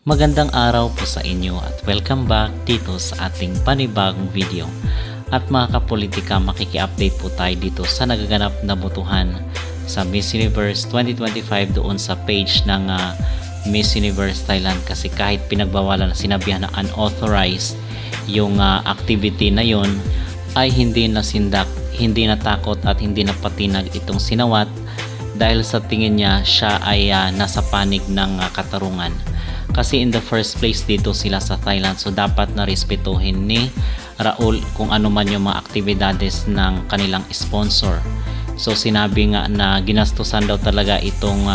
Magandang araw po sa inyo at welcome back dito sa ating panibagong video. At mga kapolitika, makiki-update po tayo dito sa nagaganap na botohan sa Miss Universe 2025 doon sa page ng Miss Universe Thailand, kasi kahit pinagbawalan na sinabihan na unauthorized yung activity na yon, ay hindi nasindak, hindi natakot at hindi napatinag itong sinawat dahil sa tingin niya siya ay nasa panig ng katarungan. Kasi in the first place dito sila sa Thailand, so dapat na respetuhin ni Raul kung ano man yung mga aktibidades ng kanilang sponsor. So sinabi nga na ginastusan daw talaga itong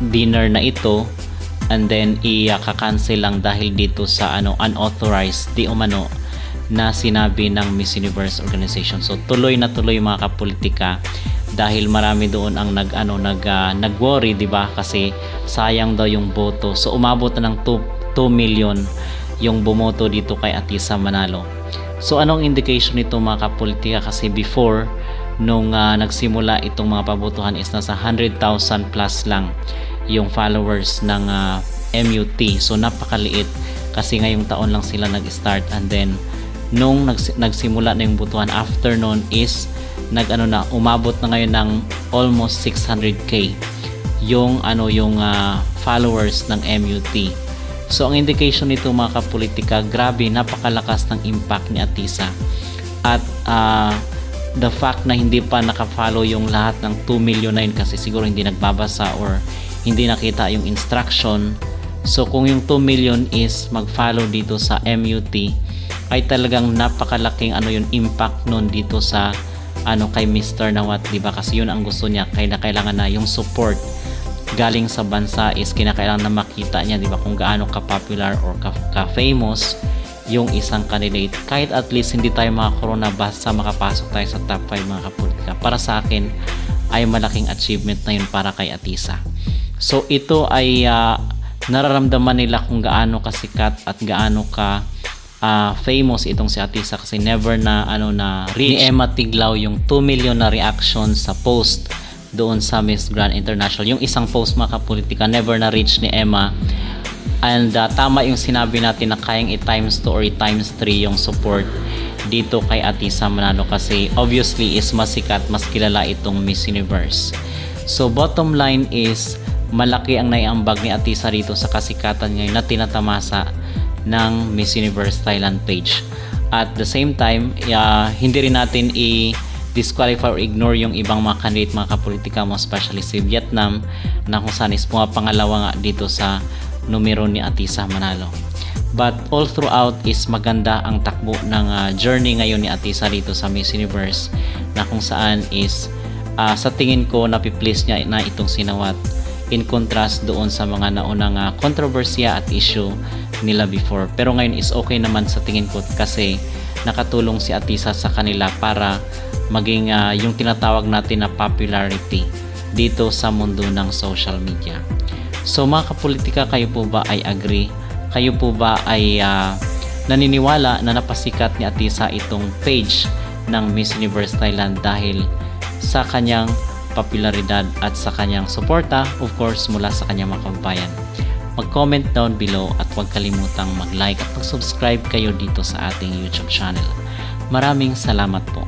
dinner na ito, and then i-cancel lang dahil dito sa unauthorized di umano na sinabi ng Miss Universe organization. So tuloy na tuloy mga kapolitika, dahil marami doon ang nag-worry, di ba? Kasi sayang daw yung boto. So umabot na ng 2 million yung bumoto dito kay Atisa Manalo. So anong indication nito mga kapolitika? Kasi before nung nagsimula itong mga pabotohan is nasa 100,000 plus lang yung followers ng MUT. So napakaliit kasi ngayong taon lang sila nag-start, and then nung nagsimula na yung botohan, after noon is umabot na ngayon ng almost 600k yung followers ng MUT. So ang indication nito mga kapolitika, grabe, napakalakas ng impact ni Atisa. At the fact na hindi pa naka-follow yung lahat ng 2 million na yun, kasi siguro hindi nagbabasa or hindi nakita yung instruction. So kung yung 2 million is mag-follow dito sa MUT, ay talagang napakalaking yung impact nun dito sa kay Mr. Nawat, di ba? Kasi yun ang gusto niya, kailangan na yung support galing sa bansa is kinakailangan na makita niya, di ba, kung gaano ka-popular or ka-famous yung isang candidate. Kahit at least hindi tayo makakorona, basta makapasok tayo sa top 5 mga kapolitika, para sa akin ay malaking achievement na yun para kay Atisa. So ito ay nararamdaman nila kung gaano kasikat at gaano ka famous itong si Atisa, kasi never na reach ni Emma Tiglao yung 2 million na reaction sa post doon sa Miss Grand International. Yung isang post mga kapolitika, never na reach ni Emma. And tama yung sinabi natin na kayang i-times 2 or i-times 3 yung support dito kay Atisa Manalo, kasi obviously is mas sikat, mas kilala itong Miss Universe. So bottom line is malaki ang naiambag ni Atisa dito sa kasikatan ngayon na tinatamasa ng Miss Universe Thailand page. At the same time, hindi rin natin i-disqualify or ignore yung ibang mga candidate mga kapolitika mo, especially si Vietnam, na kung saan is pangalawa nga dito sa numero ni Atisa Manalo. But all throughout is maganda ang takbo ng journey ngayon ni Atisa dito sa Miss Universe, na kung saan is sa tingin ko napi-please niya na itong sinawat, in contrast doon sa mga naunang kontrobersya at issue nila before. Pero ngayon is okay naman sa tingin ko, kasi nakatulong si Atisa sa kanila para maging yung tinatawag natin na popularity dito sa mundo ng social media. So mga kapolitika, kayo po ba ay agree? Kayo po ba ay naniniwala na napasikat ni Atisa itong page ng Miss Universe Thailand dahil sa kanyang popularidad at sa kanyang suporta, of course, mula sa kanyang mga kababayan? Mag-comment down below at huwag kalimutang mag-like at mag-subscribe kayo dito sa ating YouTube channel. Maraming salamat po.